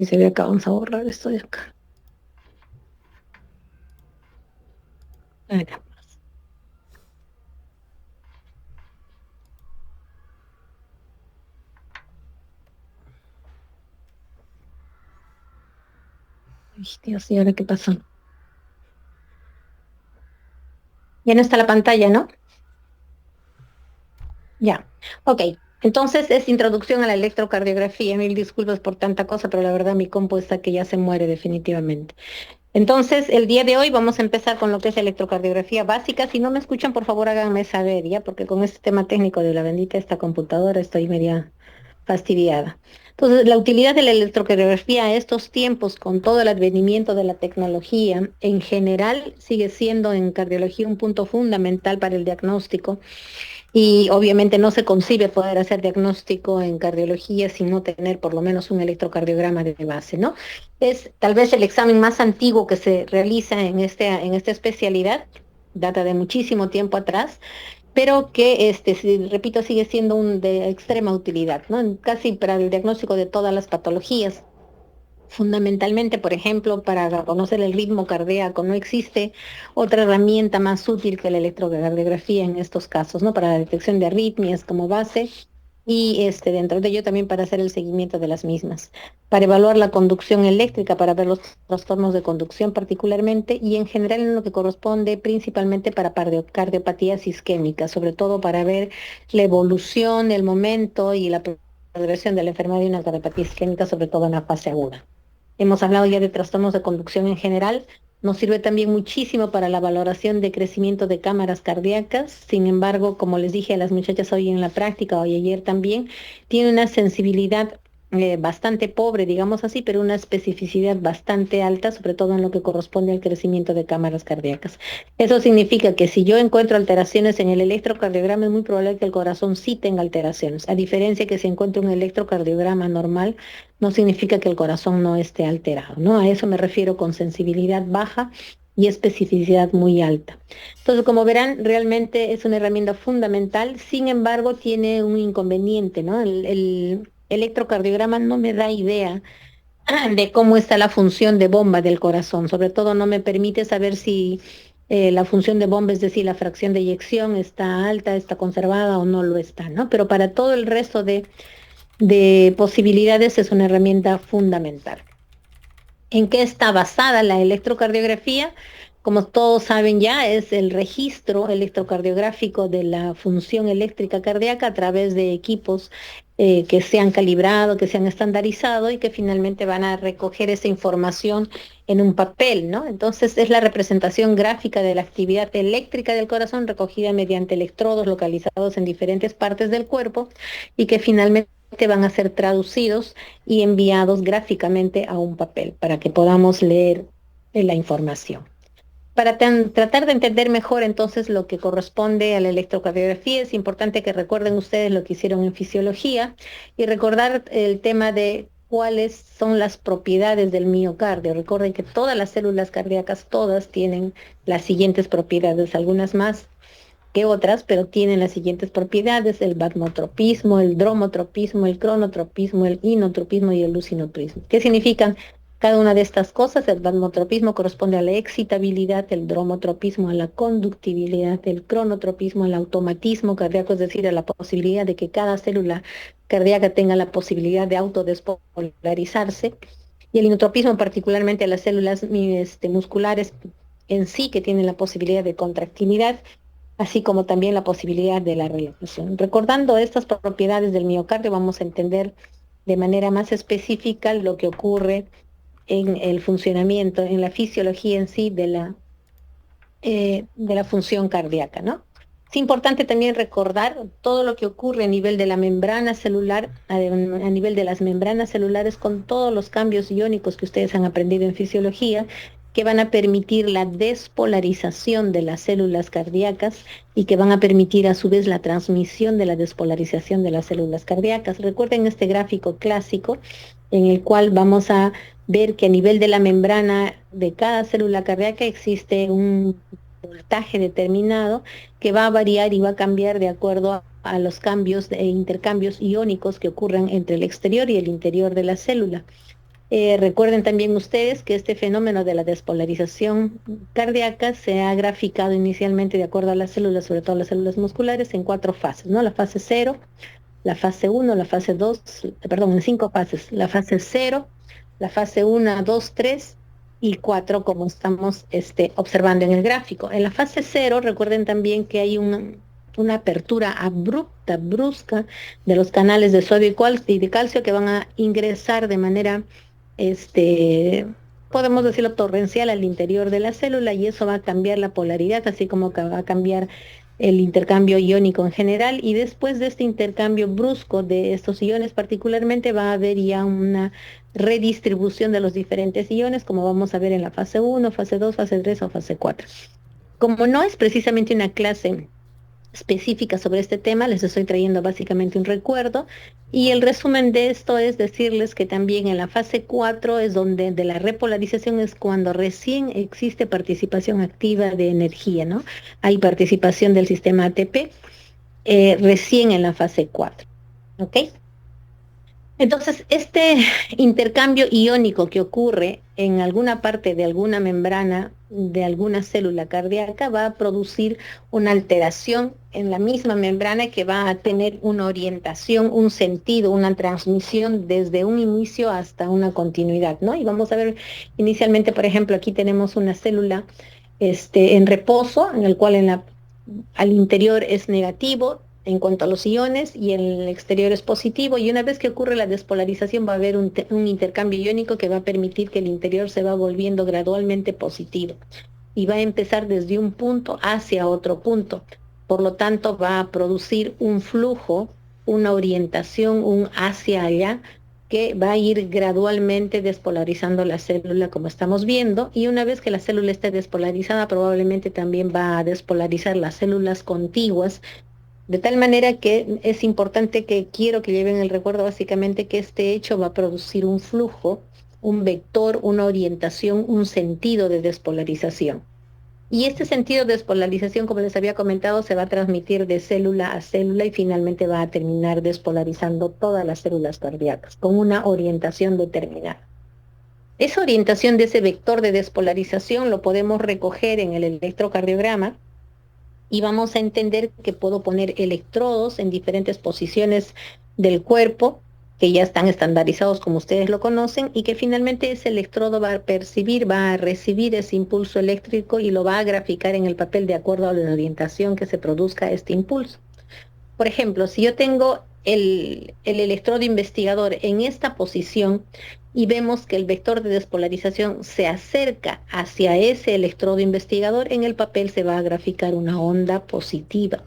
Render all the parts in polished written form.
Y se ve acá, vamos a borrar esto de acá. Acá. Ay, Dios, ¿y ahora qué pasó? Ya no está la pantalla, ¿no? Ya. Ok. Entonces es introducción a la electrocardiografía. Mil disculpas por tanta cosa, pero la verdad mi compu está que ya se muere definitivamente. Entonces, el día de hoy vamos a empezar con lo que es electrocardiografía básica. Si no me escuchan, por favor háganme saber, ¿ya? Porque con este tema técnico de la bendita esta computadora estoy media fastidiada. Entonces, la utilidad de la electrocardiografía a estos tiempos, con todo el advenimiento de la tecnología, en general sigue siendo en cardiología un punto fundamental para el diagnóstico y obviamente no se concibe poder hacer diagnóstico en cardiología sin no tener por lo menos un electrocardiograma de base, ¿no? Es tal vez el examen más antiguo que se realiza en esta especialidad, data de muchísimo tiempo atrás, pero que, repito, sigue siendo de extrema utilidad, ¿no? Casi para el diagnóstico de todas las patologías. Fundamentalmente, por ejemplo, para conocer el ritmo cardíaco, no existe otra herramienta más útil que la electrocardiografía en estos casos, ¿no? Para la detección de arritmias como base y dentro de ello también para hacer el seguimiento de las mismas, para evaluar la conducción eléctrica, para ver los trastornos de conducción particularmente y en general en lo que corresponde principalmente para cardiopatías isquémicas, sobre todo para ver la evolución, el momento y la progresión de la enfermedad de una cardiopatía isquémica, sobre todo en la fase aguda. Hemos hablado ya de trastornos de conducción en general. Nos sirve también muchísimo para la valoración de crecimiento de cámaras cardíacas. Sin embargo, como les dije a las muchachas hoy en la práctica, hoy ayer también, tiene una sensibilidad bastante pobre, digamos así, pero una especificidad bastante alta, sobre todo en lo que corresponde al crecimiento de cámaras cardíacas. Eso significa que si yo encuentro alteraciones en el electrocardiograma, es muy probable que el corazón sí tenga alteraciones, a diferencia que si encuentro un electrocardiograma normal, no significa que el corazón no esté alterado, ¿no? A eso me refiero con sensibilidad baja y especificidad muy alta. Entonces, como verán, realmente es una herramienta fundamental, sin embargo, tiene un inconveniente, ¿no? El electrocardiograma no me da idea de cómo está la función de bomba del corazón, sobre todo no me permite saber si la función de bomba, es decir, la fracción de eyección está alta, está conservada o no lo está, ¿no? Pero para todo el resto de posibilidades es una herramienta fundamental. ¿En qué está basada la electrocardiografía? Como todos saben ya, es el registro electrocardiográfico de la función eléctrica cardíaca a través de equipos que se han calibrado, que se han estandarizado y que finalmente van a recoger esa información en un papel, ¿no? Entonces es la representación gráfica de la actividad eléctrica del corazón recogida mediante electrodos localizados en diferentes partes del cuerpo y que finalmente van a ser traducidos y enviados gráficamente a un papel para que podamos leer la información. Para tratar de entender mejor entonces lo que corresponde a la electrocardiografía, es importante que recuerden ustedes lo que hicieron en fisiología y recordar el tema de cuáles son las propiedades del miocardio. Recuerden que todas las células cardíacas, todas tienen las siguientes propiedades, algunas más que otras, pero tienen las siguientes propiedades: el batmotropismo, el dromotropismo, el cronotropismo, el inotropismo y el lucinotropismo. ¿Qué significan cada una de estas cosas? El batmotropismo corresponde a la excitabilidad, el dromotropismo a la conductibilidad, el cronotropismo al automatismo cardíaco, es decir, a la posibilidad de que cada célula cardíaca tenga la posibilidad de autodespolarizarse, y el inotropismo particularmente a las células musculares en sí, que tienen la posibilidad de contractilidad, así como también la posibilidad de la relajación. Recordando estas propiedades del miocardio, vamos a entender de manera más específica lo que ocurre en el funcionamiento, en la fisiología en sí de la función cardíaca, ¿no? Es importante también recordar todo lo que ocurre a nivel de la membrana celular, a nivel de las membranas celulares, con todos los cambios iónicos que ustedes han aprendido en fisiología, que van a permitir la despolarización de las células cardíacas y que van a permitir a su vez la transmisión de la despolarización de las células cardíacas. Recuerden este gráfico clásico en el cual vamos a ver que a nivel de la membrana de cada célula cardíaca existe un voltaje determinado que va a variar y va a cambiar de acuerdo a los cambios e intercambios iónicos que ocurran entre el exterior y el interior de la célula. Recuerden también ustedes que este fenómeno de la despolarización cardíaca se ha graficado inicialmente de acuerdo a las células, sobre todo las células musculares, en 4 fases, ¿no? La fase 0, la fase 1, la fase 2, perdón, en 5 fases, la fase 0, la fase 1, 2, 3 y 4, como estamos observando en el gráfico. En la fase 0, recuerden también que hay una apertura abrupta, brusca, de los canales de sodio y de calcio que van a ingresar de manera, podemos decirlo, torrencial al interior de la célula, y eso va a cambiar la polaridad, así como que va a cambiar el intercambio iónico en general, y después de este intercambio brusco de estos iones particularmente va a haber ya una redistribución de los diferentes iones, como vamos a ver en la fase 1, fase 2, fase 3 o fase 4. Como no es precisamente una clase específica sobre este tema, les estoy trayendo básicamente un recuerdo, y el resumen de esto es decirles que también en la fase 4 es donde de la repolarización es cuando recién existe participación activa de energía, ¿no? Hay participación del sistema ATP recién en la fase 4, ¿ok? Entonces, este intercambio iónico que ocurre en alguna parte de alguna membrana de alguna célula cardíaca va a producir una alteración en la misma membrana que va a tener una orientación, un sentido, una transmisión desde un inicio hasta una continuidad, ¿no? Y vamos a ver inicialmente, por ejemplo, aquí tenemos una célula en reposo, en el cual al interior es negativo en cuanto a los iones y en el exterior es positivo, y una vez que ocurre la despolarización va a haber un intercambio iónico que va a permitir que el interior se va volviendo gradualmente positivo y va a empezar desde un punto hacia otro punto. Por lo tanto, va a producir un flujo, una orientación, un hacia allá, que va a ir gradualmente despolarizando la célula como estamos viendo, y una vez que la célula esté despolarizada probablemente también va a despolarizar las células contiguas, de tal manera que es importante, que quiero que lleven el recuerdo básicamente, que este hecho va a producir un flujo, un vector, una orientación, un sentido de despolarización. Y este sentido de despolarización, como les había comentado, se va a transmitir de célula a célula y finalmente va a terminar despolarizando todas las células cardíacas con una orientación determinada. Esa orientación de ese vector de despolarización lo podemos recoger en el electrocardiograma, y vamos a entender que puedo poner electrodos en diferentes posiciones del cuerpo, que ya están estandarizados como ustedes lo conocen, y que finalmente ese electrodo va a percibir, va a recibir ese impulso eléctrico y lo va a graficar en el papel de acuerdo a la orientación que se produzca este impulso. Por ejemplo, si yo tengo el electrodo investigador en esta posición y vemos que el vector de despolarización se acerca hacia ese electrodo investigador, en el papel se va a graficar una onda positiva.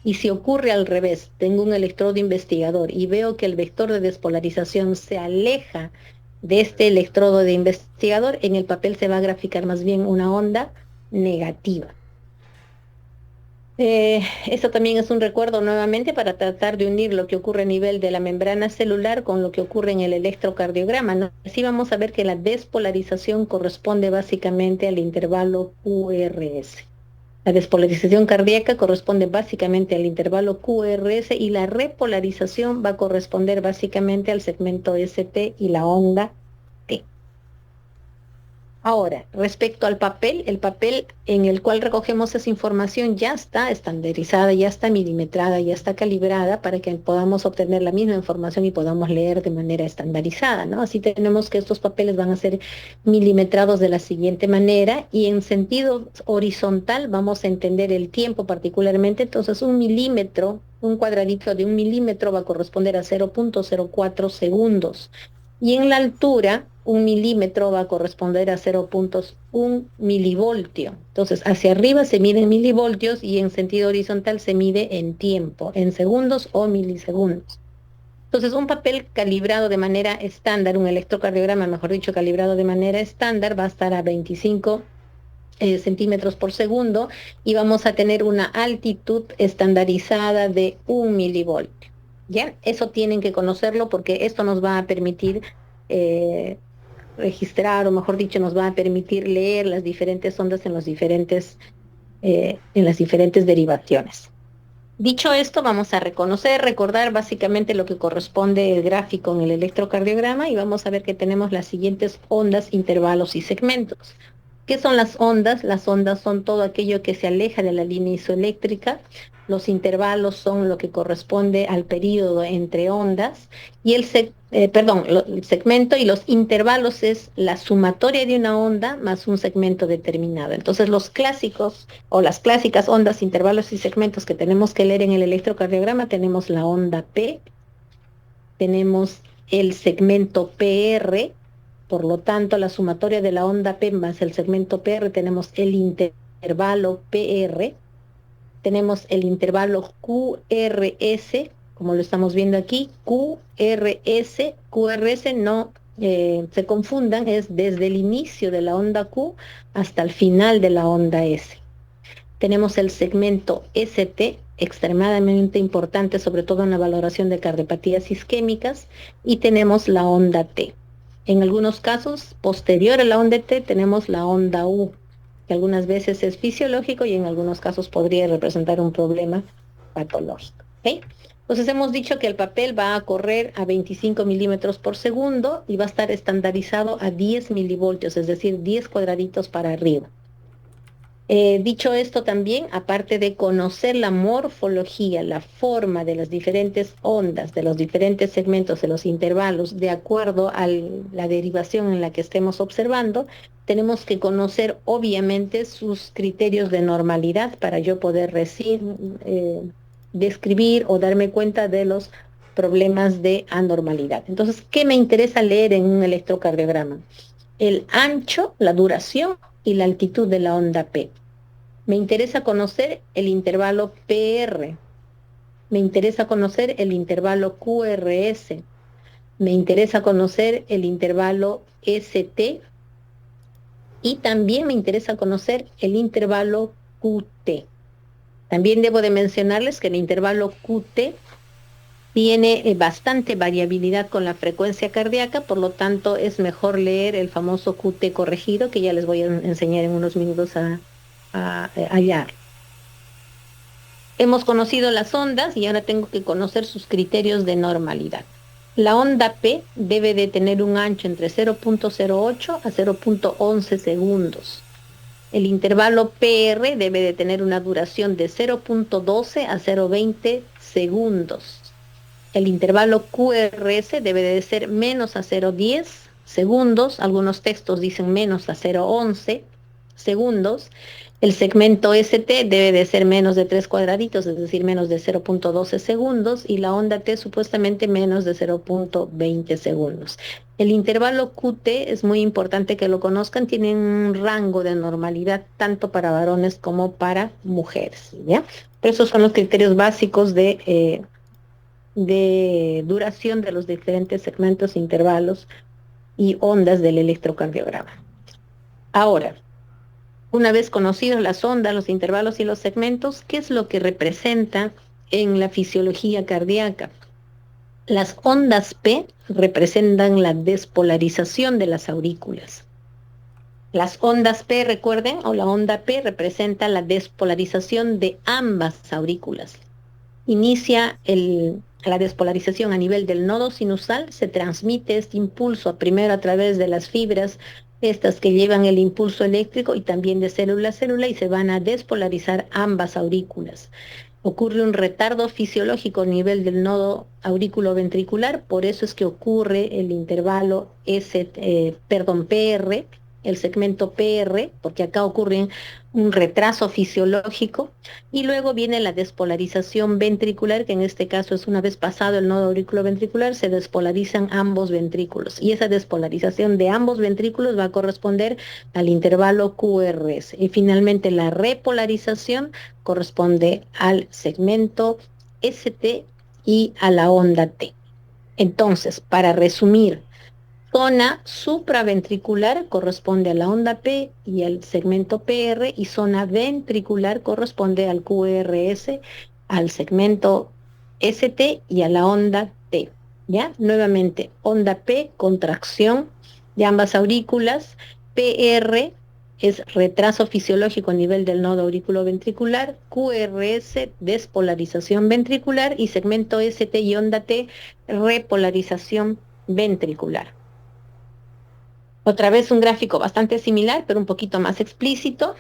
Y si ocurre al revés, tengo un electrodo investigador y veo que el vector de despolarización se aleja de este electrodo de investigador, en el papel se va a graficar más bien una onda negativa. Esto también es un recuerdo nuevamente para tratar de unir lo que ocurre a nivel de la membrana celular con lo que ocurre en el electrocardiograma, ¿no? Así vamos a ver que la despolarización corresponde básicamente al intervalo QRS. La despolarización cardíaca corresponde básicamente al intervalo QRS, y la repolarización va a corresponder básicamente al segmento ST y la onda T. Ahora, respecto al papel, el papel en el cual recogemos esa información ya está estandarizada, ya está milimetrada, ya está calibrada para que podamos obtener la misma información y podamos leer de manera estandarizada, ¿no? Así tenemos que estos papeles van a ser milimetrados de la siguiente manera, y en sentido horizontal vamos a entender el tiempo particularmente. Entonces, un milímetro, un cuadradito de 1 milímetro va a corresponder a 0.04 segundos. Y en la altura, 1 milímetro va a corresponder a 0.1 milivoltio. Entonces, hacia arriba se mide en milivoltios y en sentido horizontal se mide en tiempo, en segundos o milisegundos. Entonces, un papel calibrado de manera estándar, un electrocardiograma, mejor dicho, calibrado de manera estándar, va a estar a 25 centímetros por segundo, y vamos a tener una altitud estandarizada de 1 milivoltio. ¿Ya? Eso tienen que conocerlo, porque esto nos va a permitir eh, registrar, o mejor dicho, nos va a permitir leer las diferentes ondas en las diferentes derivaciones. Dicho esto, vamos a recordar básicamente lo que corresponde el gráfico en el electrocardiograma y vamos a ver que tenemos las siguientes ondas, intervalos y segmentos. ¿Qué son las ondas? Las ondas son todo aquello que se aleja de la línea isoeléctrica. Los intervalos son lo que corresponde al periodo entre ondas y el segmento y los intervalos es la sumatoria de una onda más un segmento determinado. Entonces los clásicos o las clásicas ondas, intervalos y segmentos que tenemos que leer en el electrocardiograma, tenemos la onda P, tenemos el segmento PR, por lo tanto, la sumatoria de la onda P más el segmento PR, tenemos el intervalo PR, tenemos el intervalo QRS, como lo estamos viendo aquí, QRS no se confundan, es desde el inicio de la onda Q hasta el final de la onda S. Tenemos el segmento ST, extremadamente importante, sobre todo en la valoración de cardiopatías isquémicas, y tenemos la onda T. En algunos casos, posterior a la onda T, tenemos la onda U, que algunas veces es fisiológico y en algunos casos podría representar un problema patológico. ¿Okay? Entonces hemos dicho que el papel va a correr a 25 milímetros por segundo y va a estar estandarizado a 10 milivoltios, es decir, 10 cuadraditos para arriba. Dicho esto también, aparte de conocer la morfología, la forma de las diferentes ondas, de los diferentes segmentos, de los intervalos, de acuerdo a la derivación en la que estemos observando, tenemos que conocer obviamente sus criterios de normalidad para yo poder describir o darme cuenta de los problemas de anormalidad. Entonces, ¿qué me interesa leer en un electrocardiograma? El ancho, la duración y la altitud de la onda P. Me interesa conocer el intervalo PR. Me interesa conocer el intervalo QRS. Me interesa conocer el intervalo ST. Y también me interesa conocer el intervalo QT. También debo de mencionarles que el intervalo QT tiene bastante variabilidad con la frecuencia cardíaca, por lo tanto es mejor leer el famoso QT corregido, que ya les voy a enseñar en unos minutos a hallar. Hemos conocido las ondas y ahora tengo que conocer sus criterios de normalidad. La onda P debe de tener un ancho entre 0.08 a 0.11 segundos. El intervalo PR debe de tener una duración de 0.12 a 0.20 segundos. El intervalo QRS debe de ser menos a 0.10 segundos. Algunos textos dicen menos a 0.11 segundos. El segmento ST debe de ser menos de 3 cuadraditos, es decir, menos de 0.12 segundos, y la onda T supuestamente menos de 0.20 segundos. El intervalo QT es muy importante que lo conozcan, tienen un rango de normalidad tanto para varones como para mujeres, ¿ya? Pero esos son los criterios básicos de duración de los diferentes segmentos, intervalos y ondas del electrocardiograma. Ahora, una vez conocidos las ondas, los intervalos y los segmentos, ¿qué es lo que representa en la fisiología cardíaca? Las ondas P representan la despolarización de las aurículas. Las ondas P, recuerden, o la onda P representa la despolarización de ambas aurículas. Inicia la despolarización a nivel del nodo sinusal, se transmite este impulso primero a través de las fibras, estas que llevan el impulso eléctrico y también de célula a célula y se van a despolarizar ambas aurículas. Ocurre un retardo fisiológico a nivel del nodo aurículo-ventricular, por eso es que ocurre el intervalo PR, el segmento PR, porque acá ocurre un retraso fisiológico, y luego viene la despolarización ventricular, que en este caso es una vez pasado el nodo auriculoventricular, se despolarizan ambos ventrículos, y esa despolarización de ambos ventrículos va a corresponder al intervalo QRS. Y finalmente la repolarización corresponde al segmento ST y a la onda T. Entonces, para resumir, zona supraventricular corresponde a la onda P y al segmento PR, y zona ventricular corresponde al QRS, al segmento ST y a la onda T. ¿Ya? Nuevamente, onda P, contracción de ambas aurículas, PR, es retraso fisiológico a nivel del nodo auriculoventricular, QRS, despolarización ventricular, y segmento ST y onda T, repolarización ventricular. Otra vez un gráfico bastante similar, pero un poquito más explícito.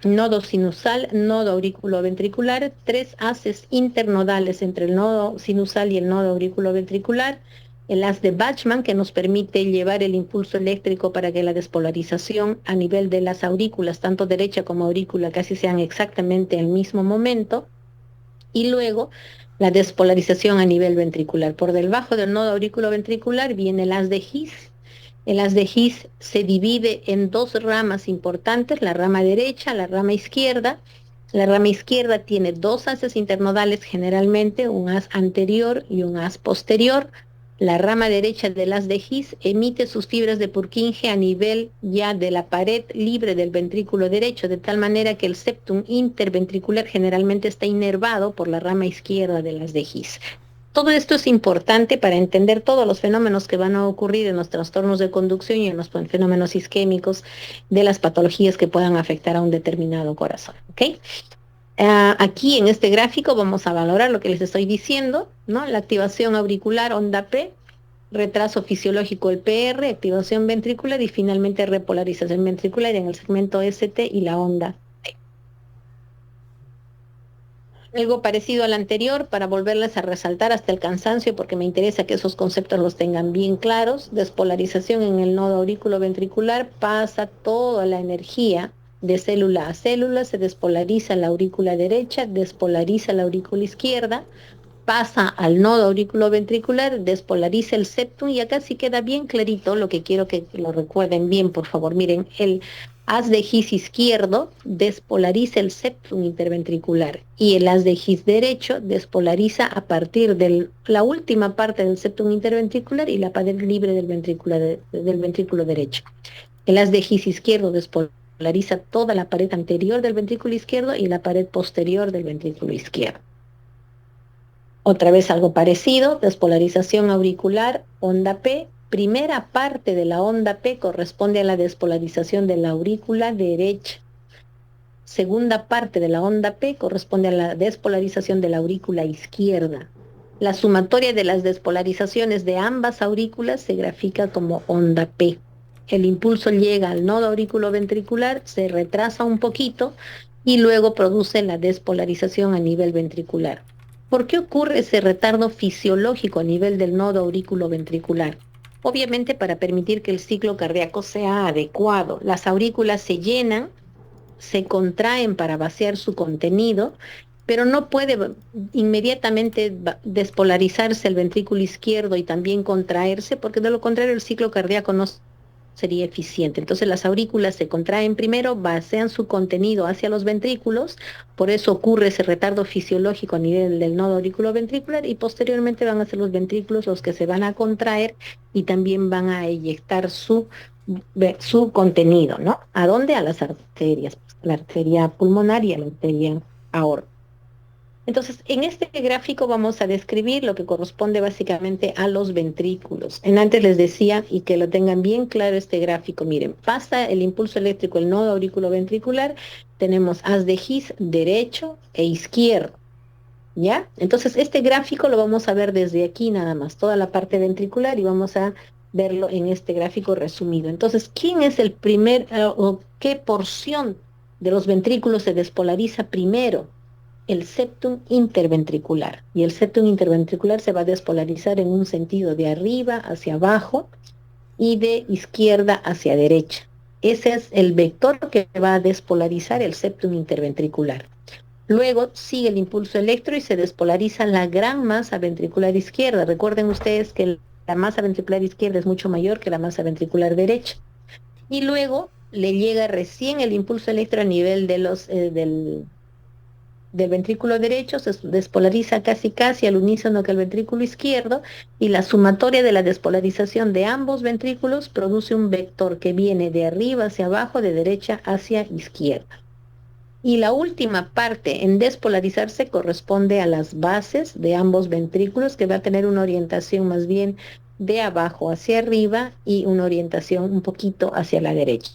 Nodo sinusal, nodo auriculoventricular, tres haces internodales entre el nodo sinusal y el nodo auriculoventricular, el haz de Bachmann, que nos permite llevar el impulso eléctrico para que la despolarización a nivel de las aurículas, tanto derecha como aurícula, casi sean exactamente al mismo momento, y luego la despolarización a nivel ventricular. Por debajo del nodo auriculoventricular viene el haz de His. El haz de His se divide en dos ramas importantes, la rama derecha, la rama izquierda. La rama izquierda tiene dos haces internodales generalmente, un haz anterior y un haz posterior. La rama derecha del haz de His emite sus fibras de Purkinje a nivel ya de la pared libre del ventrículo derecho, de tal manera que el septum interventricular generalmente está inervado por la rama izquierda del haz de His. Todo esto es importante para entender todos los fenómenos que van a ocurrir en los trastornos de conducción y en los fenómenos isquémicos de las patologías que puedan afectar a un determinado corazón. ¿Ok? Aquí en este gráfico vamos a valorar lo que les estoy diciendo, ¿no? La activación auricular, onda P, retraso fisiológico, el PR, activación ventricular y finalmente repolarización ventricular en el segmento ST y la onda. Algo parecido al anterior para volverles a resaltar hasta el cansancio, porque me interesa que esos conceptos los tengan bien claros. Despolarización en el nodo auriculoventricular, pasa toda la energía de célula a célula, se despolariza la aurícula derecha, despolariza la aurícula izquierda, pasa al nodo auriculoventricular, despolariza el septum, y acá sí queda bien clarito lo que quiero que lo recuerden bien, por favor. Miren, el haz de His izquierdo despolariza el septum interventricular y el haz de His derecho despolariza a partir de la última parte del septum interventricular y la pared libre del ventrículo derecho. El haz de His izquierdo despolariza toda la pared anterior del ventrículo izquierdo y la pared posterior del ventrículo izquierdo. Otra vez algo parecido, despolarización auricular, onda P. Primera parte de la onda P corresponde a la despolarización de la aurícula derecha. Segunda parte de la onda P corresponde a la despolarización de la aurícula izquierda. La sumatoria de las despolarizaciones de ambas aurículas se grafica como onda P. El impulso llega al nodo auriculoventricular, se retrasa un poquito y luego produce la despolarización a nivel ventricular. ¿Por qué ocurre ese retardo fisiológico a nivel del nodo auriculoventricular? Obviamente para permitir que el ciclo cardíaco sea adecuado. Las aurículas se llenan, se contraen para vaciar su contenido, pero no puede inmediatamente despolarizarse el ventrículo izquierdo y también contraerse, porque de lo contrario el ciclo cardíaco no sería eficiente. Entonces las aurículas se contraen primero, vacían su contenido hacia los ventrículos, por eso ocurre ese retardo fisiológico a nivel del nodo auriculoventricular, y posteriormente van a ser los ventrículos los que se van a contraer y también van a eyectar su contenido, ¿no? ¿A dónde? A las arterias, la arteria pulmonar y a la arteria aorta. Entonces, en este gráfico vamos a describir lo que corresponde básicamente a los ventrículos. Antes les decía, y que lo tengan bien claro este gráfico, miren, pasa el impulso eléctrico, el nodo auriculoventricular, tenemos haz de His derecho e izquierdo, ¿ya? Entonces, este gráfico lo vamos a ver desde aquí nada más, toda la parte ventricular, y vamos a verlo en este gráfico resumido. Entonces, ¿quién es el primer, o qué porción de los ventrículos se despolariza primero? El septum interventricular. Y el septum interventricular se va a despolarizar en un sentido de arriba hacia abajo y de izquierda hacia derecha. Ese es el vector que va a despolarizar el septum interventricular. Luego sigue el impulso electro y se despolariza la gran masa ventricular izquierda. Recuerden ustedes que la masa ventricular izquierda es mucho mayor que la masa ventricular derecha. Y luego le llega recién el impulso electro a nivel de los, del ventrículo derecho, se despolariza casi al unísono que el ventrículo izquierdo, y la sumatoria de la despolarización de ambos ventrículos produce un vector que viene de arriba hacia abajo, de derecha hacia izquierda. Y la última parte en despolarizarse corresponde a las bases de ambos ventrículos, que va a tener una orientación más bien de abajo hacia arriba y una orientación un poquito hacia la derecha.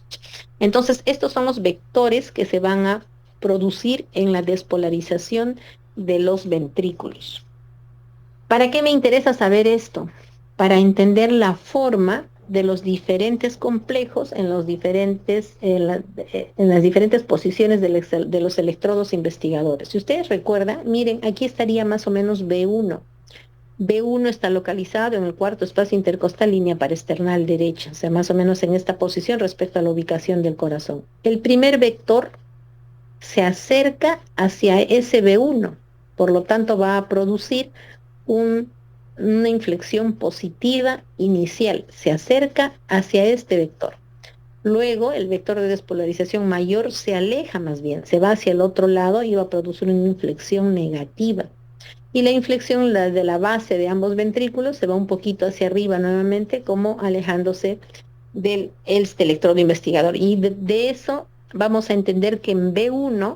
Entonces, estos son los vectores que se van a producir en la despolarización de los ventrículos. ¿Para qué me interesa saber esto? Para entender la forma de los diferentes complejos en las diferentes posiciones de los electrodos investigadores. Si ustedes recuerdan, miren, aquí estaría más o menos B1. B1 está localizado en el cuarto espacio intercostal, línea parasternal derecha, o sea, más o menos en esta posición respecto a la ubicación del corazón. El primer vector se acerca hacia ese B1, por lo tanto va a producir una inflexión positiva inicial, se acerca hacia este vector. Luego el vector de despolarización mayor se aleja más bien, se va hacia el otro lado y va a producir una inflexión negativa. Y la inflexión de la base de ambos ventrículos se va un poquito hacia arriba nuevamente, como alejándose del este electrodo investigador. Y de eso vamos a entender que en B1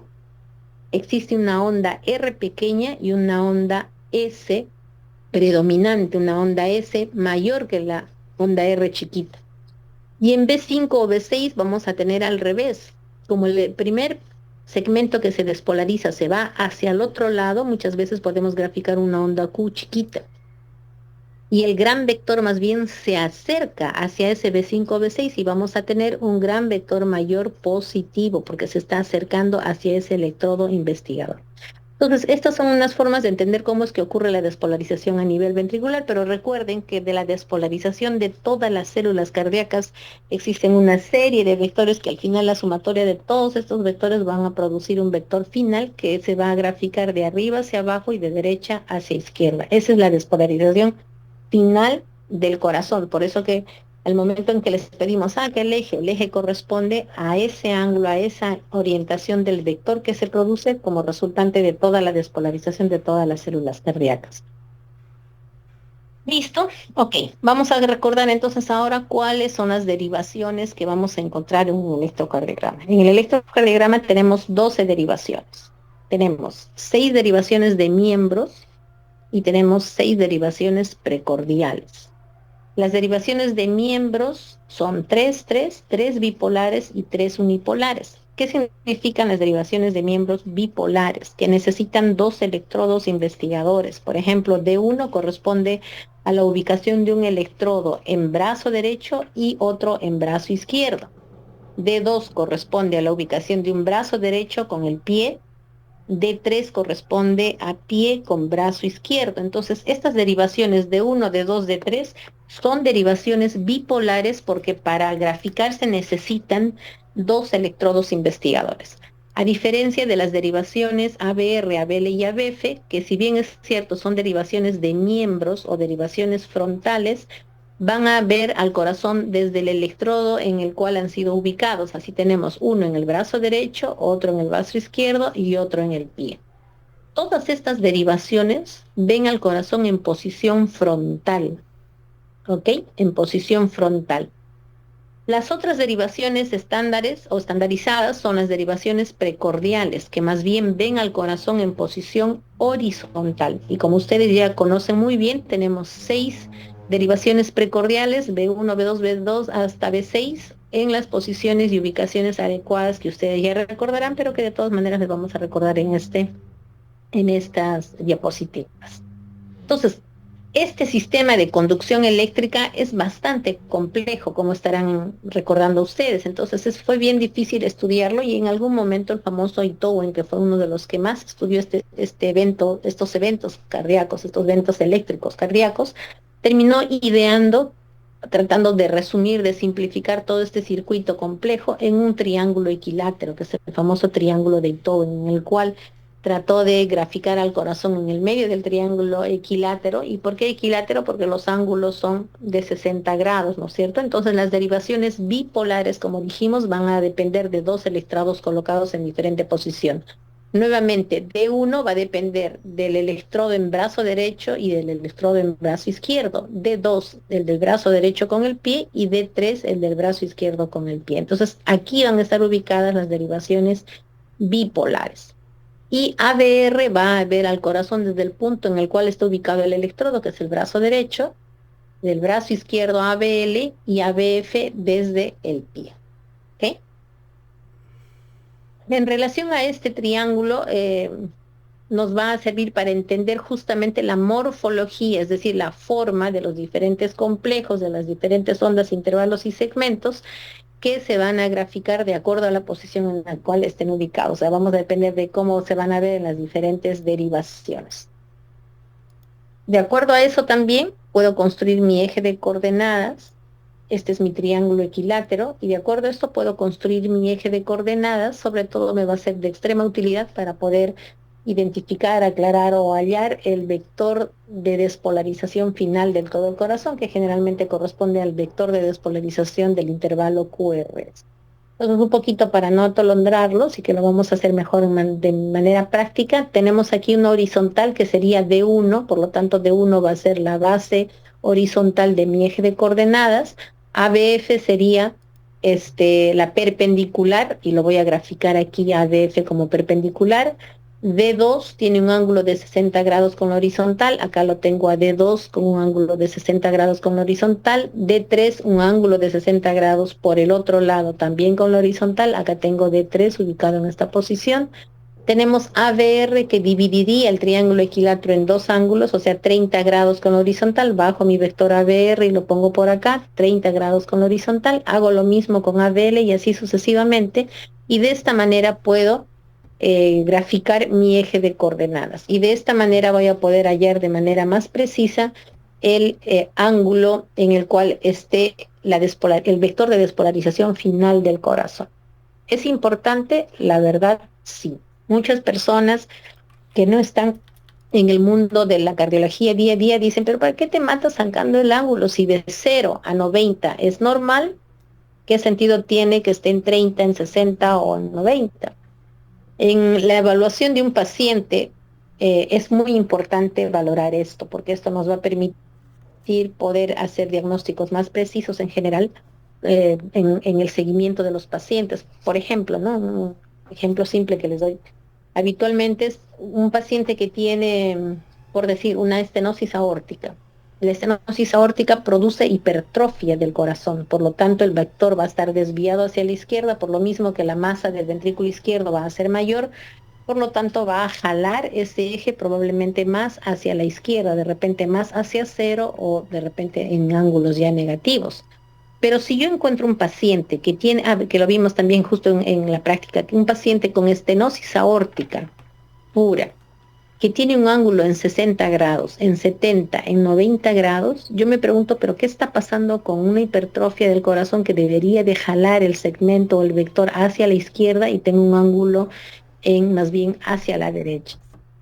existe una onda R pequeña y una onda S predominante, una onda S mayor que la onda R chiquita. Y en B5 o B6 vamos a tener al revés. Como el primer segmento que se despolariza se va hacia el otro lado, muchas veces podemos graficar una onda Q chiquita. Y el gran vector más bien se acerca hacia ese B5 o B6 y vamos a tener un gran vector mayor positivo porque se está acercando hacia ese electrodo investigador. Entonces, estas son unas formas de entender cómo es que ocurre la despolarización a nivel ventricular, pero recuerden que de la despolarización de todas las células cardíacas existen una serie de vectores que al final la sumatoria de todos estos vectores van a producir un vector final que se va a graficar de arriba hacia abajo y de derecha hacia izquierda. Esa es la despolarización final del corazón. Por eso que al momento en que les pedimos que el eje corresponde a ese ángulo, a esa orientación del vector que se produce como resultante de toda la despolarización de todas las células cardíacas. ¿Listo? Ok, vamos a recordar entonces ahora cuáles son las derivaciones que vamos a encontrar en un electrocardiograma. En el electrocardiograma tenemos 12 derivaciones. Tenemos 6 derivaciones de miembros y tenemos 6 derivaciones precordiales. Las derivaciones de miembros son 3 bipolares y 3 unipolares. ¿Qué significan las derivaciones de miembros bipolares? Que necesitan 2 electrodos investigadores. Por ejemplo, D1 corresponde a la ubicación de un electrodo en brazo derecho y otro en brazo izquierdo. D2 corresponde a la ubicación de un brazo derecho con el pie. D3 corresponde a pie con brazo izquierdo. Entonces, estas derivaciones de 1, de 2, de 3 son derivaciones bipolares porque para graficar se necesitan 2 electrodos investigadores. A diferencia de las derivaciones ABR, ABL y ABF, que si bien es cierto son derivaciones de miembros o derivaciones frontales, van a ver al corazón desde el electrodo en el cual han sido ubicados. Así tenemos uno en el brazo derecho, otro en el brazo izquierdo y otro en el pie. Todas estas derivaciones ven al corazón en posición frontal, ¿ok? En posición frontal. Las otras derivaciones estándares o estandarizadas son las derivaciones precordiales, que más bien ven al corazón en posición horizontal. Y como ustedes ya conocen muy bien, tenemos 6 derivaciones precordiales, B1, B2, B2 hasta B6, en las posiciones y ubicaciones adecuadas que ustedes ya recordarán, pero que de todas maneras les vamos a recordar en estas diapositivas. Entonces, este sistema de conducción eléctrica es bastante complejo, como estarán recordando ustedes. Entonces, fue bien difícil estudiarlo y en algún momento el famoso Itowen, que fue uno de los que más estudió estos eventos cardíacos, estos eventos eléctricos cardíacos, terminó ideando, tratando de resumir, de simplificar todo este circuito complejo en un triángulo equilátero, que es el famoso triángulo de Itowen, en el cual trató de graficar al corazón en el medio del triángulo equilátero. ¿Y por qué equilátero? Porque los ángulos son de 60 grados, ¿no es cierto? Entonces las derivaciones bipolares, como dijimos, van a depender de 2 electrodos colocados en diferente posición. Nuevamente, D1 va a depender del electrodo en brazo derecho y del electrodo en brazo izquierdo. D2, el del brazo derecho con el pie, y D3, el del brazo izquierdo con el pie. Entonces, aquí van a estar ubicadas las derivaciones bipolares. Y ABR va a ver al corazón desde el punto en el cual está ubicado el electrodo, que es el brazo derecho, del brazo izquierdo ABL y ABF desde el pie. ¿Ok? En relación a este triángulo, nos va a servir para entender justamente la morfología, es decir, la forma de los diferentes complejos, de las diferentes ondas, intervalos y segmentos que se van a graficar de acuerdo a la posición en la cual estén ubicados. O sea, vamos a depender de cómo se van a ver en las diferentes derivaciones. De acuerdo a eso también puedo construir mi eje de coordenadas. Este es mi triángulo equilátero y de acuerdo a esto puedo construir mi eje de coordenadas. Sobre todo me va a ser de extrema utilidad para poder identificar, aclarar o hallar el vector de despolarización final del todo el corazón, que generalmente corresponde al vector de despolarización del intervalo QRS. Entonces, un poquito para no atolondrarlos y que lo vamos a hacer mejor de manera práctica, tenemos aquí una horizontal que sería D1, por lo tanto D1 va a ser la base horizontal de mi eje de coordenadas, ABF sería la perpendicular, y lo voy a graficar aquí a ABF como perpendicular. D2 tiene un ángulo de 60 grados con la horizontal, acá lo tengo a D2 con un ángulo de 60 grados con la horizontal, D3 un ángulo de 60 grados por el otro lado también con la horizontal, acá tengo D3 ubicado en esta posición. Tenemos ABR que dividiría el triángulo equilátero en dos ángulos, o sea 30 grados con la horizontal, bajo mi vector ABR y lo pongo por acá, 30 grados con la horizontal, hago lo mismo con ABL y así sucesivamente, y de esta manera puedo graficar mi eje de coordenadas. Y de esta manera voy a poder hallar de manera más precisa el ángulo en el cual esté el vector de despolarización final del corazón. ¿Es importante? La verdad, sí. Muchas personas que no están en el mundo de la cardiología día a día dicen, pero ¿para qué te matas sacando el ángulo si de 0 a 90 es normal? ¿Qué sentido tiene que esté en 30, en 60 o en 90? En la evaluación de un paciente es muy importante valorar esto, porque esto nos va a permitir poder hacer diagnósticos más precisos en general en el seguimiento de los pacientes. Por ejemplo, ¿no? Un ejemplo simple que les doy. Habitualmente es un paciente que tiene, por decir, una estenosis aórtica. La estenosis aórtica produce hipertrofia del corazón, por lo tanto el vector va a estar desviado hacia la izquierda, por lo mismo que la masa del ventrículo izquierdo va a ser mayor, por lo tanto va a jalar ese eje probablemente más hacia la izquierda, de repente más hacia cero o de repente en ángulos ya negativos. Pero si yo encuentro un paciente que tiene, que lo vimos también justo en la práctica, que un paciente con estenosis aórtica pura, que tiene un ángulo en 60 grados, en 70, en 90 grados, yo me pregunto, pero ¿qué está pasando con una hipertrofia del corazón que debería de jalar el segmento o el vector hacia la izquierda y tengo un ángulo en más bien hacia la derecha?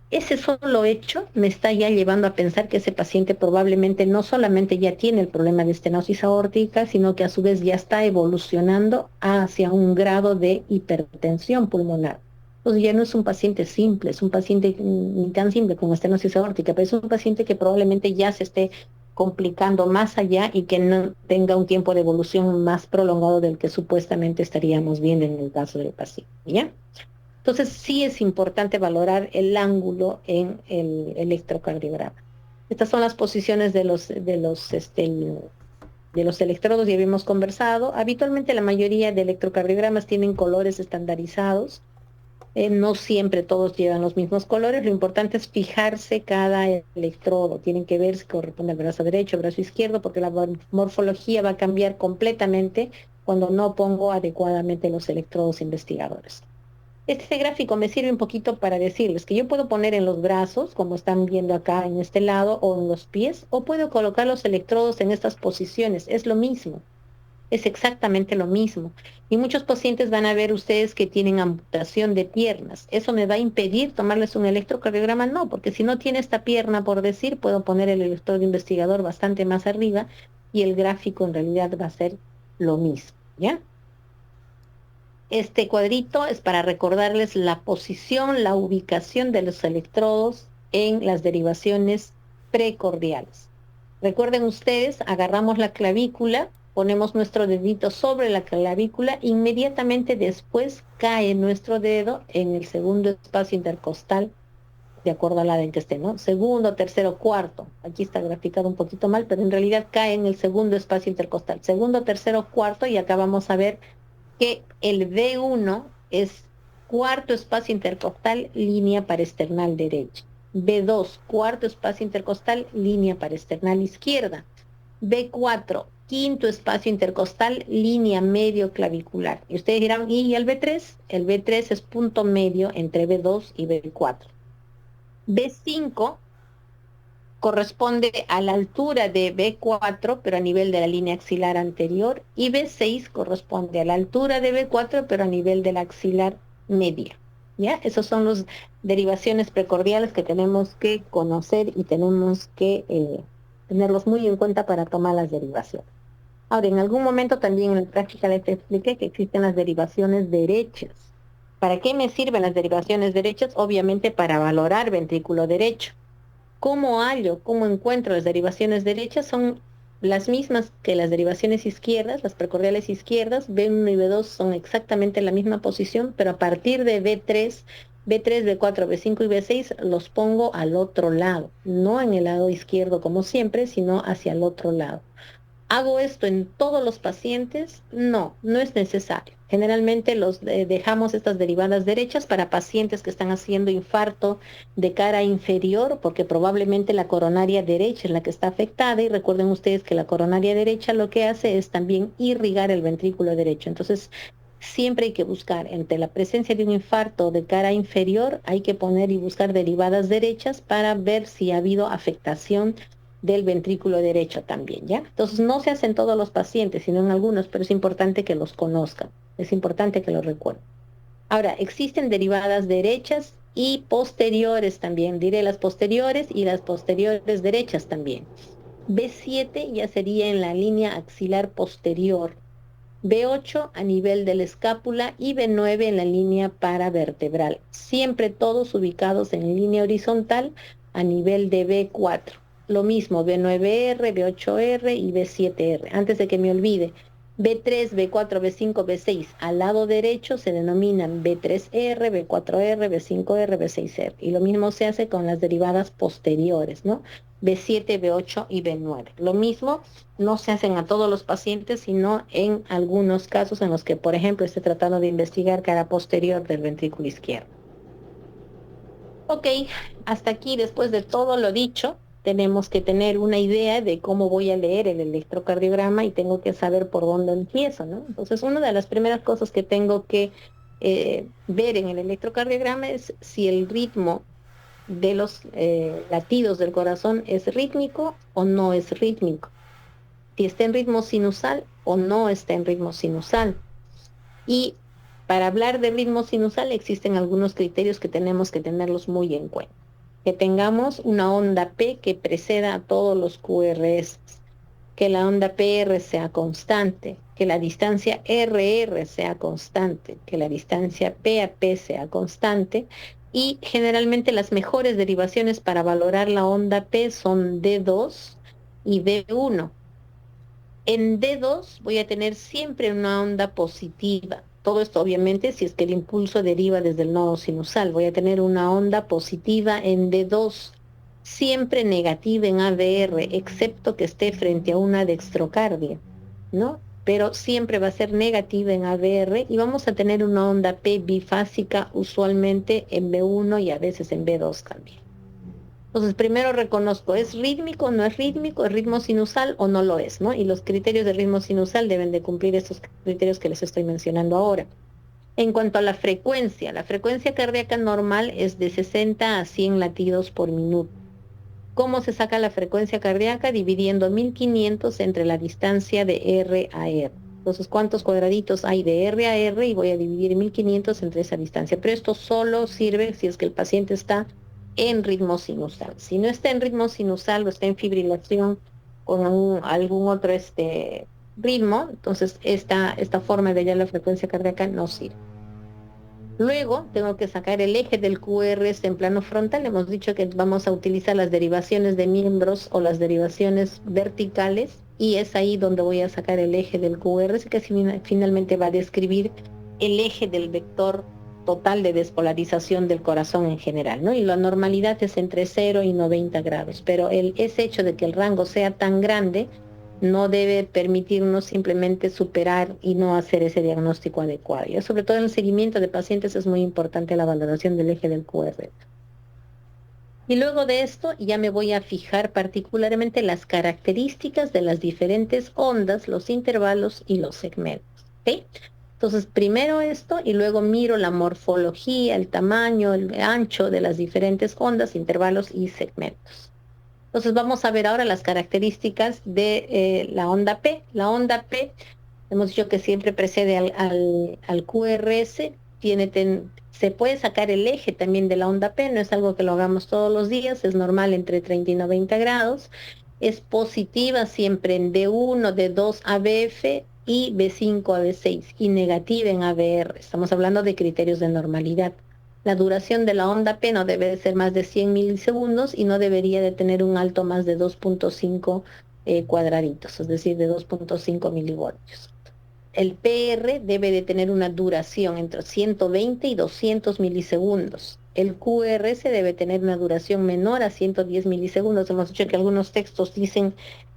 Ese solo hecho me está ya llevando a pensar que ese paciente probablemente no solamente ya tiene el problema de estenosis aórtica, sino que a su vez ya está evolucionando hacia un grado de hipertensión pulmonar. Entonces ya no es un paciente simple, es un paciente ni tan simple como estenosis aórtica, pero es un paciente que probablemente ya se esté complicando más allá y que no tenga un tiempo de evolución más prolongado del que supuestamente estaríamos viendo en el caso del paciente, ¿ya? Entonces sí es importante valorar el ángulo en el electrocardiograma. Estas son las posiciones de los electrodos, ya habíamos conversado. Habitualmente la mayoría de electrocardiogramas tienen colores estandarizados. No siempre todos llevan los mismos colores. Lo importante es fijarse cada electrodo. Tienen que ver si corresponde al brazo derecho, brazo izquierdo, porque la morfología va a cambiar completamente cuando no pongo adecuadamente los electrodos investigadores. Este gráfico me sirve un poquito para decirles que yo puedo poner en los brazos, como están viendo acá en este lado, o en los pies, o puedo colocar los electrodos en estas posiciones. Es lo mismo, es exactamente lo mismo. Y muchos pacientes van a ver ustedes que tienen amputación de piernas. ¿Eso me va a impedir tomarles un electrocardiograma? No, porque si no tiene esta pierna, por decir, puedo poner el electrodo investigador bastante más arriba y el gráfico en realidad va a ser lo mismo, ¿ya? Este cuadrito es para recordarles la posición, la ubicación de los electrodos en las derivaciones precordiales. Recuerden ustedes, agarramos la clavícula, ponemos nuestro dedito sobre la clavícula, inmediatamente después cae nuestro dedo en el segundo espacio intercostal de acuerdo al lado en que esté, ¿no? Segundo, tercero, cuarto. Aquí está graficado un poquito mal, pero en realidad cae en el segundo espacio intercostal. Segundo, tercero, cuarto, y acá vamos a ver que el B1 es cuarto espacio intercostal, línea parasternal derecha. B2, cuarto espacio intercostal, línea parasternal izquierda. B4, quinto espacio intercostal, línea medio clavicular. Y ustedes dirán, ¿y el B3? El B3 es punto medio entre B2 y B4. B5 corresponde a la altura de B4, pero a nivel de la línea axilar anterior, y B6 corresponde a la altura de B4, pero a nivel de la axilar media. ¿Ya? Esos son las derivaciones precordiales que tenemos que conocer y tenemos que tenerlos muy en cuenta para tomar las derivaciones. Ahora, en algún momento también en la práctica les expliqué que existen las derivaciones derechas. ¿Para qué me sirven las derivaciones derechas? Obviamente para valorar ventrículo derecho. ¿Cómo hallo, cómo encuentro las derivaciones derechas? Son las mismas que las derivaciones izquierdas, las precordiales izquierdas. B1 y B2 son exactamente la misma posición, pero a partir de B3, B3, B4, B5 y B6 los pongo al otro lado, no en el lado izquierdo como siempre, sino hacia el otro lado. ¿Hago esto en todos los pacientes? No, no es necesario. Generalmente dejamos estas derivadas derechas para pacientes que están haciendo infarto de cara inferior, porque probablemente la coronaria derecha es la que está afectada, y recuerden ustedes que la coronaria derecha lo que hace es también irrigar el ventrículo derecho. Entonces, siempre hay que buscar, entre la presencia de un infarto de cara inferior, hay que poner y buscar derivadas derechas para ver si ha habido afectación del ventrículo derecho también, ¿ya? Entonces no se hace en todos los pacientes, sino en algunos, pero es importante que los conozcan, es importante que los recuerden. Ahora, existen derivadas derechas y posteriores también, diré las posteriores y las posteriores derechas también. B7 ya sería en la línea axilar posterior, B8 a nivel de la escápula y B9 en la línea paravertebral, siempre todos ubicados en línea horizontal a nivel de B4. Lo mismo B9R, B8R y B7R. Antes de que me olvide, B3, B4, B5, B6 al lado derecho se denominan B3R, B4R, B5R, B6R. Y lo mismo se hace con las derivadas posteriores, ¿no? B7, B8 y B9. Lo mismo no se hacen a todos los pacientes, sino en algunos casos en los que, por ejemplo, esté tratando de investigar cara posterior del ventrículo izquierdo. Ok, hasta aquí, después de todo lo dicho, tenemos que tener una idea de cómo voy a leer el electrocardiograma y tengo que saber por dónde empiezo, ¿no? Entonces, una de las primeras cosas que tengo que ver en el electrocardiograma es si el ritmo de los latidos del corazón es rítmico o no es rítmico, si está en ritmo sinusal o no está en ritmo sinusal. Y para hablar de ritmo sinusal existen algunos criterios que tenemos que tenerlos muy en cuenta. Que tengamos una onda P que preceda a todos los QRS, que la onda PR sea constante, que la distancia RR sea constante, que la distancia PAP sea constante, y generalmente las mejores derivaciones para valorar la onda P son D2 y D1. En D2 voy a tener siempre una onda positiva. Todo esto obviamente si es que el impulso deriva desde el nodo sinusal. Voy a tener una onda positiva en D2, siempre negativa en AVR, excepto que esté frente a una dextrocardia, ¿no? Pero siempre va a ser negativa en AVR, y vamos a tener una onda P bifásica usualmente en B1 y a veces en B2 también. Entonces, primero reconozco, ¿es rítmico, no es rítmico, es ritmo sinusal o no lo es, ¿no? Y los criterios de ritmo sinusal deben de cumplir estos criterios que les estoy mencionando ahora. En cuanto a la frecuencia cardíaca normal es de 60 a 100 latidos por minuto. ¿Cómo se saca la frecuencia cardíaca? Dividiendo 1500 entre la distancia de R a R. Entonces, ¿cuántos cuadraditos hay de R a R? Y voy a dividir 1500 entre esa distancia. Pero esto solo sirve si es que el paciente está en ritmo sinusal. Si no está en ritmo sinusal o está en fibrilación con algún otro ritmo, entonces esta forma de hallar la frecuencia cardíaca no sirve. Luego tengo que sacar el eje del QRS en plano frontal. Hemos dicho que vamos a utilizar las derivaciones de miembros o las derivaciones verticales, y es ahí donde voy a sacar el eje del QRS, que finalmente va a describir el eje del vector total de despolarización del corazón en general, ¿no? Y la normalidad es entre 0 y 90 grados, pero ese hecho de que el rango sea tan grande no debe permitirnos simplemente superar y no hacer ese diagnóstico adecuado. Y sobre todo en el seguimiento de pacientes es muy importante la valoración del eje del QR. Y luego de esto ya me voy a fijar particularmente las características de las diferentes ondas, los intervalos y los segmentos. ¿Ok? Entonces, primero esto y luego miro la morfología, el tamaño, el ancho de las diferentes ondas, intervalos y segmentos. Entonces, vamos a ver ahora las características de la onda P. La onda P, hemos dicho que siempre precede al QRS, se puede sacar el eje también de la onda P, no es algo que lo hagamos todos los días, es normal entre 30 y 90 grados, es positiva siempre en D1, D2 ABF y B5 a B6 y negativa en ABR. Estamos hablando de criterios de normalidad. La duración de la onda P no debe de ser más de 100 milisegundos y no debería de tener un alto más de 2.5 cuadraditos, es decir, de 2.5 milivoltios. El PR debe de tener una duración entre 120 y 200 milisegundos. El QRS debe tener una duración menor a 110 milisegundos. Hemos dicho que algunos textos dicen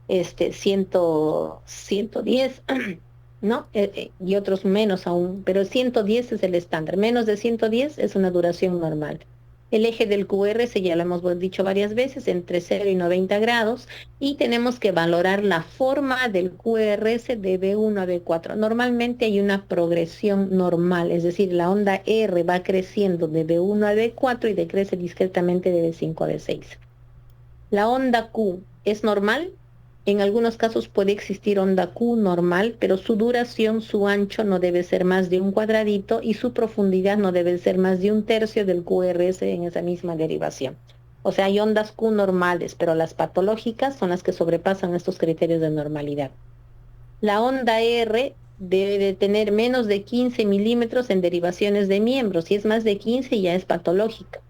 110, ¿no? Y otros menos aún, pero 110 es el estándar. Menos de 110 es una duración normal. El eje del QRS ya lo hemos dicho varias veces, entre 0 y 90 grados, y tenemos que valorar la forma del QRS de B1 a B4. Normalmente hay una progresión normal, es decir, la onda R va creciendo de B1 a B4 y decrece discretamente de B5 a B6. La onda Q es normal. En algunos casos puede existir onda Q normal, pero su duración, su ancho no debe ser más de un cuadradito y su profundidad no debe ser más de un tercio del QRS en esa misma derivación. O sea, hay ondas Q normales, pero las patológicas son las que sobrepasan estos criterios de normalidad. La onda R debe de tener menos de 15 milímetros en derivaciones de miembros. Si es más de 15 ya es patológica.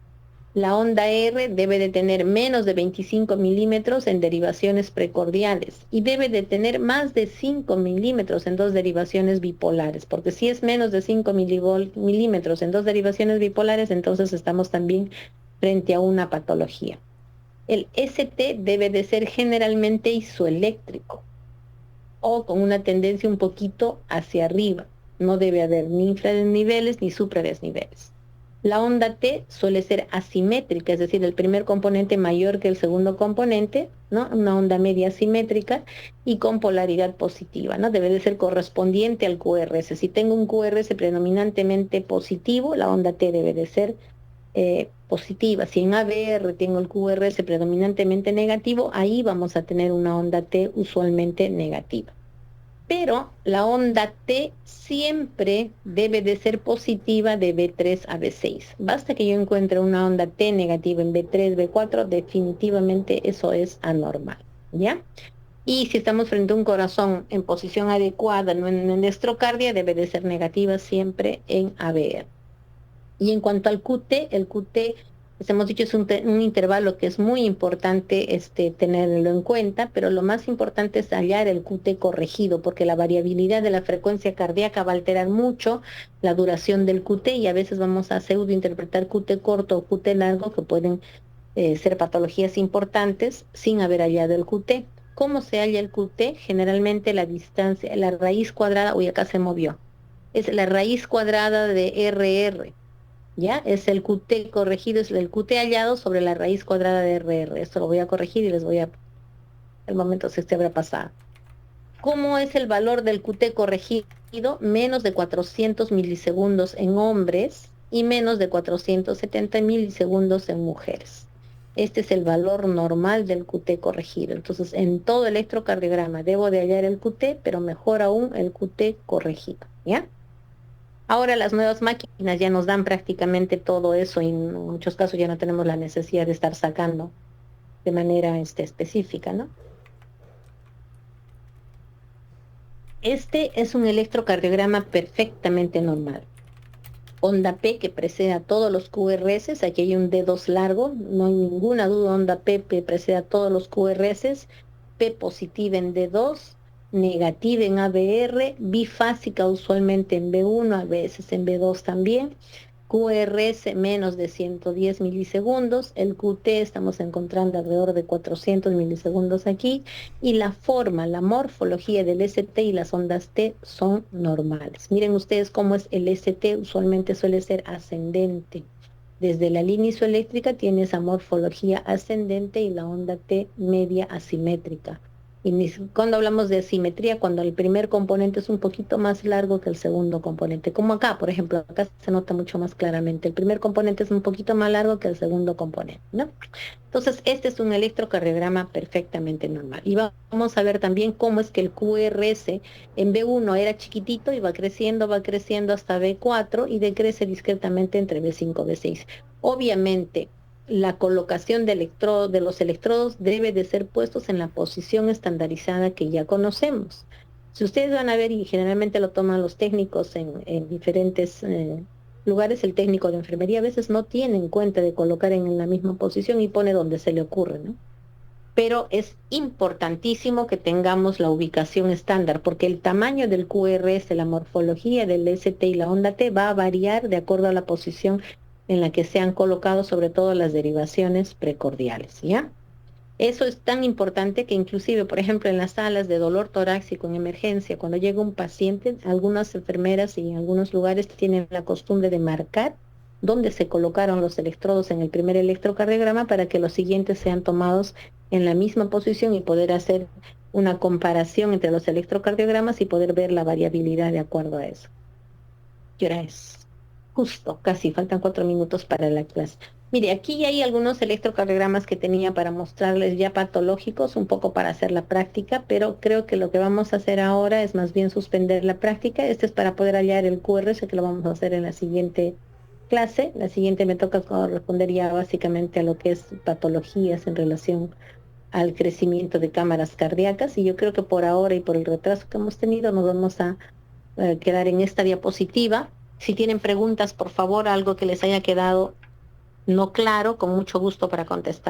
La onda R debe de tener menos de 25 milímetros en derivaciones precordiales y debe de tener más de 5 milímetros en dos derivaciones bipolares, porque si es menos de 5 milímetros en dos derivaciones bipolares, entonces estamos también frente a una patología. El ST debe de ser generalmente isoeléctrico o con una tendencia un poquito hacia arriba. No debe haber ni infradesniveles ni supradesniveles. La onda T suele ser asimétrica, es decir, el primer componente mayor que el segundo componente, ¿no? Una onda media asimétrica y con polaridad positiva, ¿no? Debe de ser correspondiente al QRS. Si tengo un QRS predominantemente positivo, la onda T debe de ser positiva. Si en ABR tengo el QRS predominantemente negativo, ahí vamos a tener una onda T usualmente negativa. Pero la onda T siempre debe de ser positiva de B3 a B6. Basta que yo encuentre una onda T negativa en B3, B4, definitivamente eso es anormal, ¿ya? Y si estamos frente a un corazón en posición adecuada, no en estrocardia, debe de ser negativa siempre en ABR. Y en cuanto al QT, el QT, pues hemos dicho, es un intervalo que es muy importante tenerlo en cuenta, pero lo más importante es hallar el QT corregido, porque la variabilidad de la frecuencia cardíaca va a alterar mucho la duración del QT y a veces vamos a pseudointerpretar QT corto o QT largo, que pueden ser patologías importantes sin haber hallado el QT. ¿Cómo se halla el QT? Generalmente la distancia, la raíz cuadrada, uy, acá se movió, es la raíz cuadrada de RR. ¿Ya? Es el QT corregido, es el QT hallado sobre la raíz cuadrada de RR. Esto lo voy a corregir y les voy a... El momento si se habrá pasado. ¿Cómo es el valor del QT corregido? Menos de 400 milisegundos en hombres y menos de 470 milisegundos en mujeres. Este es el valor normal del QT corregido. Entonces, en todo electrocardiograma debo de hallar el QT, pero mejor aún el QT corregido, ¿ya? Ahora las nuevas máquinas ya nos dan prácticamente todo eso y en muchos casos ya no tenemos la necesidad de estar sacando de manera específica, ¿no? Este es un electrocardiograma perfectamente normal. Onda P que precede a todos los QRS, aquí hay un D2 largo, no hay ninguna duda, onda P que precede a todos los QRS, P positiva en D2, negativa en ABR, bifásica usualmente en B1, a veces en B2 también, QRS menos de 110 milisegundos, el QT estamos encontrando alrededor de 400 milisegundos aquí, y la forma, la morfología del ST y las ondas T son normales. Miren ustedes cómo es el ST, usualmente suele ser ascendente. Desde la línea isoeléctrica tiene esa morfología ascendente y la onda T media asimétrica. Y cuando hablamos de simetría, cuando el primer componente es un poquito más largo que el segundo componente, como acá, por ejemplo, acá se nota mucho más claramente. El primer componente es un poquito más largo que el segundo componente, ¿no? Entonces, este es un electrocardiograma perfectamente normal. Y vamos a ver también cómo es que el QRS en B1 era chiquitito y va creciendo hasta B4 y decrece discretamente entre B5 y B6. Obviamente, la colocación de los electrodos debe de ser puestos en la posición estandarizada que ya conocemos. Si ustedes van a ver, y generalmente lo toman los técnicos en diferentes lugares, el técnico de enfermería a veces no tiene en cuenta de colocar en la misma posición y pone donde se le ocurre, ¿no? Pero es importantísimo que tengamos la ubicación estándar, porque el tamaño del QRS, la morfología del ST y la onda T va a variar de acuerdo a la posición en la que se han colocado, sobre todo las derivaciones precordiales, ¿ya? Eso es tan importante que inclusive, por ejemplo, en las salas de dolor torácico en emergencia, cuando llega un paciente, algunas enfermeras y en algunos lugares tienen la costumbre de marcar dónde se colocaron los electrodos en el primer electrocardiograma para que los siguientes sean tomados en la misma posición y poder hacer una comparación entre los electrocardiogramas y poder ver la variabilidad de acuerdo a eso. ¿Qué hora es? Justo, casi, faltan 4 minutos para la clase. Mire, aquí hay algunos electrocardiogramas que tenía para mostrarles ya patológicos, un poco para hacer la práctica, pero creo que lo que vamos a hacer ahora es más bien suspender la práctica. Este es para poder hallar el QRS, que lo vamos a hacer en la siguiente clase. La siguiente me toca corresponder ya básicamente a lo que es patologías en relación al crecimiento de cámaras cardíacas, y yo creo que por ahora y por el retraso que hemos tenido nos vamos a quedar en esta diapositiva. Si tienen preguntas, por favor, algo que les haya quedado no claro, con mucho gusto para contestar.